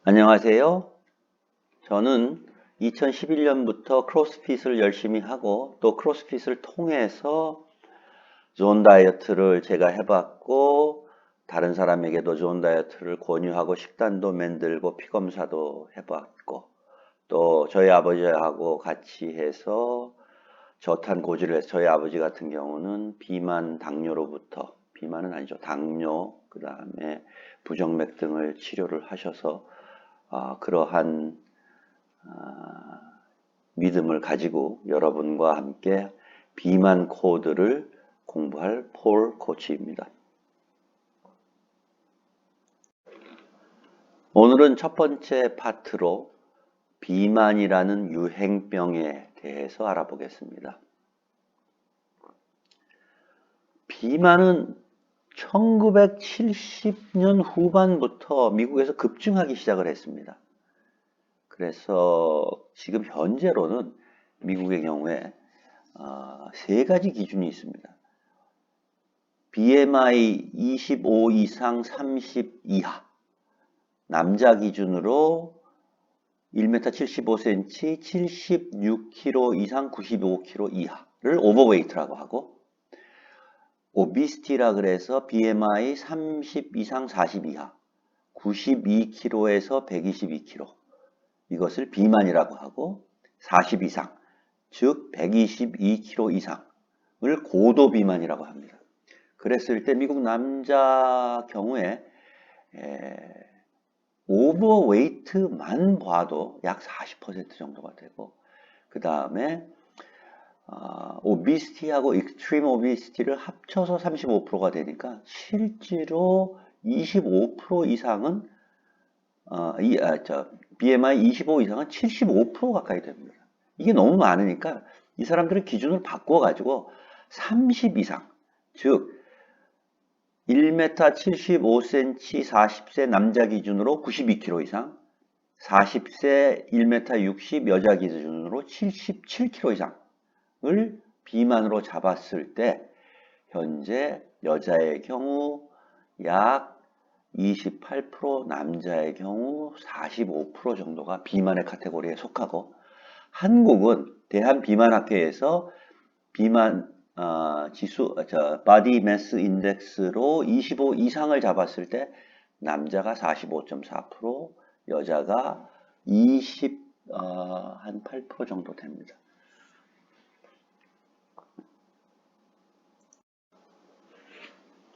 안녕하세요. 저는 2011년부터 크로스핏을 열심히 하고 또 크로스핏을 통해서 존 다이어트를 제가 해봤고 다른 사람에게도 존 다이어트를 권유하고 식단도 만들고 피검사도 해봤고 또 저희 아버지하고 같이 해서 저탄고지를 해서 저희 아버지 같은 경우는 비만 당뇨로부터 비만은 아니죠. 당뇨 그 다음에 부정맥 등을 치료를 하셔서 그러한 믿음을 가지고 여러분과 함께 비만 코드를 공부할 폴 코치입니다. 오늘은 첫 번째 파트로 비만이라는 유행병에 대해서 알아보겠습니다. 비만은 1970년 후반부터 미국에서 급증하기 시작을 했습니다. 그래서 지금 현재로는 미국의 경우에 세 가지 기준이 있습니다. BMI 25 이상 30 이하 남자 기준으로 1m 75cm 76kg 이상 95kg 이하를 오버웨이트라고 하고 오비시티라 그래서 BMI 30 이상 40 이하 92kg에서 122kg 이것을 비만이라고 하고 40 이상 즉 122kg 이상을 고도 비만이라고 합니다. 그랬을 때 미국 남자 경우에 오버웨이트만 봐도 약 40% 정도가 되고 그 다음에 오비시티하고 익스트림 오비시티를 합쳐서 35%가 되니까 실제로 25% 이상은 BMI 25 이상은 75% 가까이 됩니다. 이게 너무 많으니까 이 사람들은 기준을 바꿔가지고 30 이상 즉 1m 75cm 40세 남자 기준으로 92kg 이상 40세 1m 60 여자 기준으로 77kg 이상을 비만으로 잡았을 때 현재 여자의 경우 약 28% 남자의 경우 45% 정도가 비만의 카테고리에 속하고 한국은 대한비만학회에서 비만 지수, 바디 매스 인덱스로 25 이상을 잡았을 때 남자가 45.4%, 여자가 8% 정도 됩니다.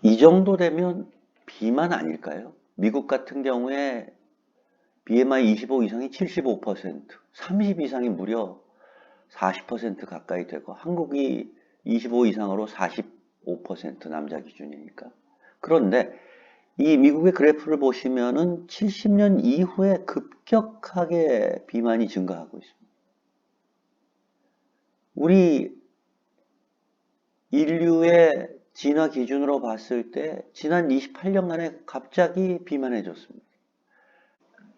이 정도 되면 비만 아닐까요? 미국 같은 경우에 BMI 25 이상이 75%, 30 이상이 무려 40% 가까이 되고 한국이 25 이상으로 45% 남자 기준이니까. 그런데 이 미국의 그래프를 보시면은 70년 이후에 급격하게 비만이 증가하고 있습니다. 우리 인류의 진화 기준으로 봤을 때 지난 28년간에 갑자기 비만해졌습니다.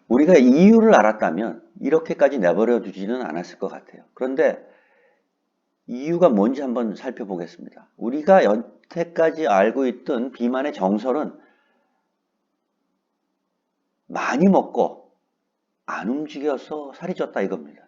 우리가 이유를 알았다면 이렇게까지 내버려 두지는 않았을 것 같아요. 그런데 이유가 뭔지 한번 살펴보겠습니다. 우리가 여태까지 알고 있던 비만의 정설은 많이 먹고 안 움직여서 살이 쪘다 이겁니다.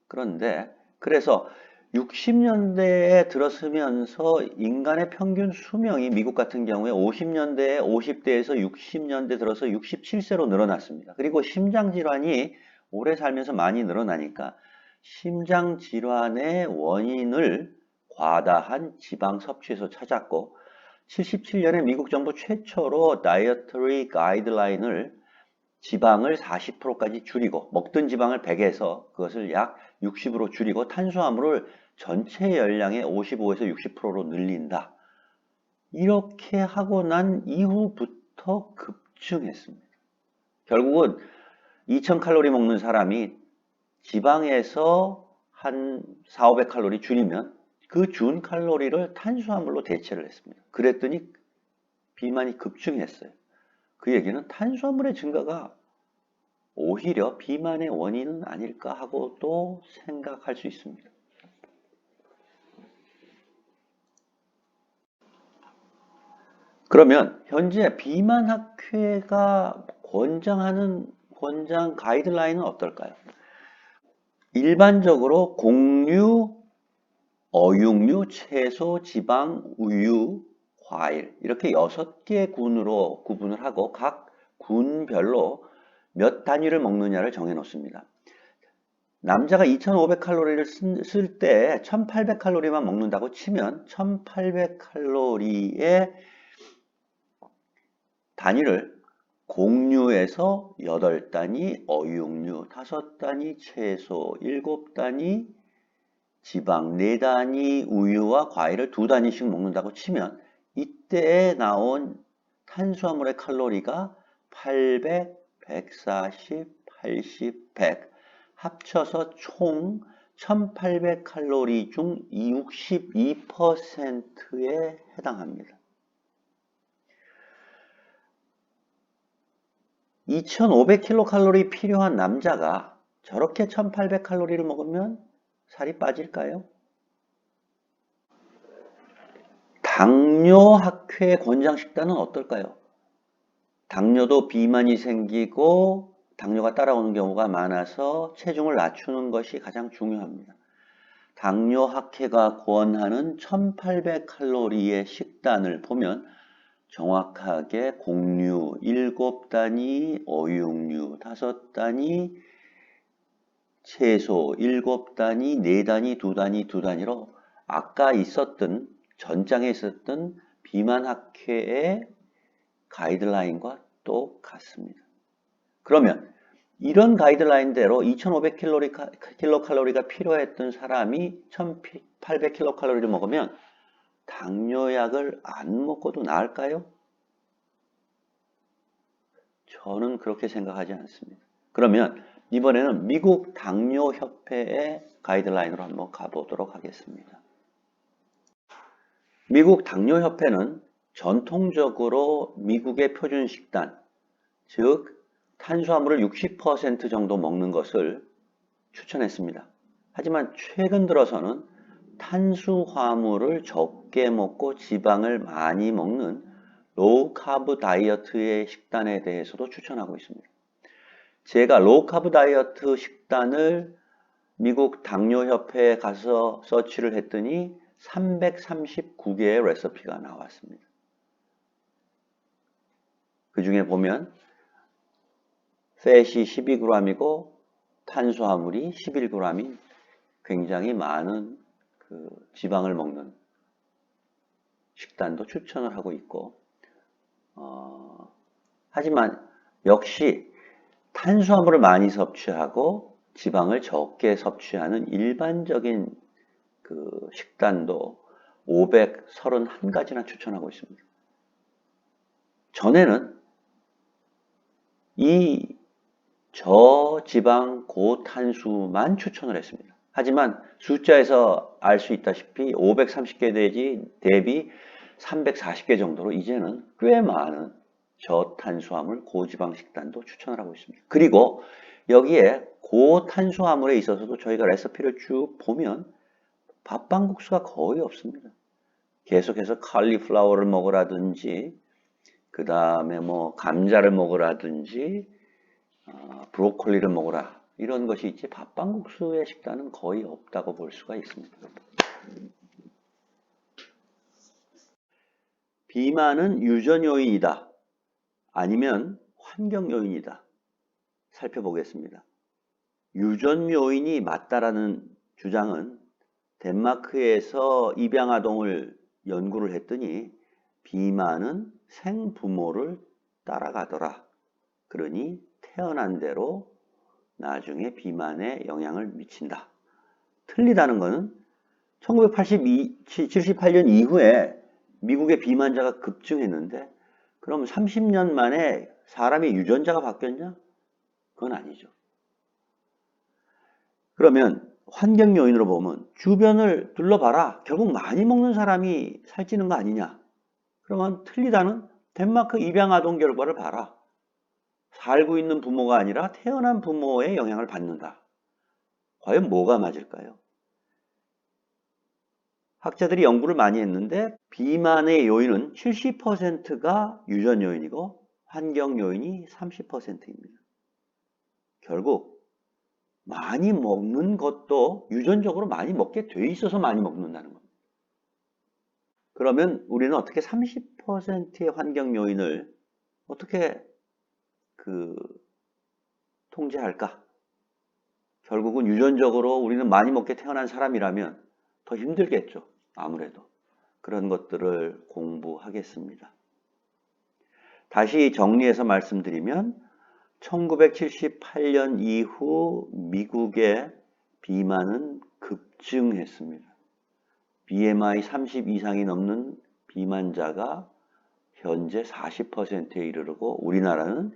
그런데 그래서 60년대에 들어서면서 인간의 평균 수명이 미국 같은 경우에 50년대에 50대에서 60년대 들어서 67세로 늘어났습니다. 그리고 심장질환이 오래 살면서 많이 늘어나니까 심장질환의 원인을 과다한 지방 섭취에서 찾았고 77년에 미국 정부 최초로 다이어터리 가이드라인을 지방을 40%까지 줄이고 먹던 지방을 100에서 그것을 약 60으로 줄이고 탄수화물을 전체 열량의 55에서 60%로 늘린다. 이렇게 하고 난 이후부터 급증했습니다. 결국은 2000칼로리 먹는 사람이 지방에서 한 4, 500칼로리 줄이면 그 준 칼로리를 탄수화물로 대체를 했습니다. 그랬더니 비만이 급증했어요. 그 얘기는 탄수화물의 증가가 오히려 비만의 원인은 아닐까 하고도 생각할 수 있습니다. 그러면 현재 비만학회가 권장하는 권장 가이드라인은 어떨까요? 일반적으로 곡류, 어육류, 채소, 지방, 우유, 과일 이렇게 6개 군으로 구분을 하고 각 군별로 몇 단위를 먹느냐를 정해 놓습니다. 남자가 2500칼로리를 쓸 때 1800칼로리만 먹는다고 치면 1800칼로리의 단위를 곡류에서 8단위, 어육류 5단위, 채소 7단위, 지방 4단위, 우유와 과일을 2단위씩 먹는다고 치면 이때에 나온 탄수화물의 칼로리가 800, 140, 80, 100 합쳐서 총 1800칼로리 중 62%에 해당합니다. 2500kcal 필요한 남자가 저렇게 1800칼로리를 먹으면 살이 빠질까요? 당뇨학회 권장 식단은 어떨까요? 당뇨도 비만이 생기고 당뇨가 따라오는 경우가 많아서 체중을 낮추는 것이 가장 중요합니다. 당뇨학회가 권하는 1800칼로리의 식단을 보면 정확하게 곡류 7단위, 어육류 5단위, 채소 7단위, 4단위, 2단위, 2단위로 아까 있었던 전장에 있었던 비만학회의 가이드라인과 똑같습니다. 그러면 이런 가이드라인대로 2500kcal가 필요했던 사람이 1800kcal를 먹으면 당뇨약을 안 먹고도 나을까요? 저는 그렇게 생각하지 않습니다. 그러면 이번에는 미국 당뇨협회의 가이드라인으로 한번 가보도록 하겠습니다. 미국 당뇨협회는 전통적으로 미국의 표준 식단, 즉 탄수화물을 60% 정도 먹는 것을 추천했습니다. 하지만 최근 들어서는 탄수화물을 적게 먹고 지방을 많이 먹는 로우 카브 다이어트의 식단에 대해서도 추천하고 있습니다. 제가 로우 카브 다이어트 식단을 미국 당뇨협회에 가서 서치를 했더니 339개의 레시피가 나왔습니다. 그 중에 보면 팻이 12g이고 탄수화물이 11g인 굉장히 많은 지방을 먹는 식단도 추천을 하고 있고 하지만 역시 탄수화물을 많이 섭취하고 지방을 적게 섭취하는 일반적인 식단도 531가지나 추천하고 있습니다. 전에는 이 저지방 고탄수만 추천을 했습니다. 하지만 숫자에서 알 수 있다시피 530개 대비 340개 정도로 이제는 꽤 많은 저탄수화물 고지방 식단도 추천을 하고 있습니다. 그리고 여기에 고탄수화물에 있어서도 저희가 레시피를 쭉 보면 밥반국수가 거의 없습니다. 계속해서 칼리플라워를 먹으라든지 그 다음에 뭐 감자를 먹으라든지 브로콜리를 먹으라 이런 것이 있지 밥반국수의 식단은 거의 없다고 볼 수가 있습니다. 비만은 유전 요인이다 아니면 환경 요인이다 살펴보겠습니다. 유전 요인이 맞다라는 주장은 덴마크에서 입양아동을 연구를 했더니 비만은 생부모를 따라가더라. 그러니 태어난 대로 나중에 비만에 영향을 미친다. 틀리다는 것은 1978년 이후에 미국의 비만자가 급증했는데 그럼 30년 만에 사람의 유전자가 바뀌었냐? 그건 아니죠. 그러면 환경 요인으로 보면 주변을 둘러봐라. 결국 많이 먹는 사람이 살찌는 거 아니냐? 그러면 틀리다는 덴마크 입양 아동 결과를 봐라. 살고 있는 부모가 아니라 태어난 부모의 영향을 받는다. 과연 뭐가 맞을까요? 학자들이 연구를 많이 했는데 비만의 요인은 70%가 유전 요인이고 환경 요인이 30%입니다. 결국 많이 먹는 것도 유전적으로 많이 먹게 돼 있어서 많이 먹는다는 겁니다. 그러면 우리는 어떻게 30%의 환경 요인을 어떻게 통제할까? 결국은 유전적으로 우리는 많이 먹게 태어난 사람이라면 더 힘들겠죠. 아무래도. 그런 것들을 공부하겠습니다. 다시 정리해서 말씀드리면 1978년 이후 미국의 비만은 급증했습니다. BMI 30 이상이 넘는 비만자가 현재 40%에 이르르고 우리나라는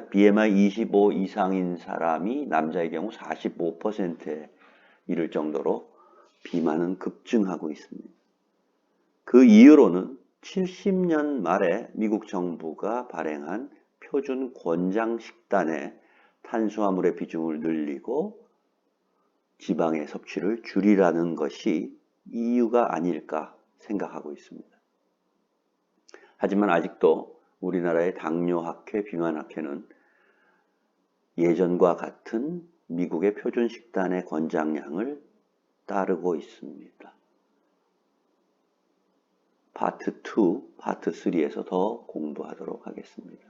BMI 25 이상인 사람이 남자의 경우 45%에 이를 정도로 비만은 급증하고 있습니다. 그 이유로는 70년 말에 미국 정부가 발행한 표준 권장 식단에 탄수화물의 비중을 늘리고 지방의 섭취를 줄이라는 것이 이유가 아닐까 생각하고 있습니다. 하지만 아직도 우리나라의 당뇨학회, 비만학회는 예전과 같은 미국의 표준 식단의 권장량을 따르고 있습니다. 파트 2, 파트 3에서 더 공부하도록 하겠습니다.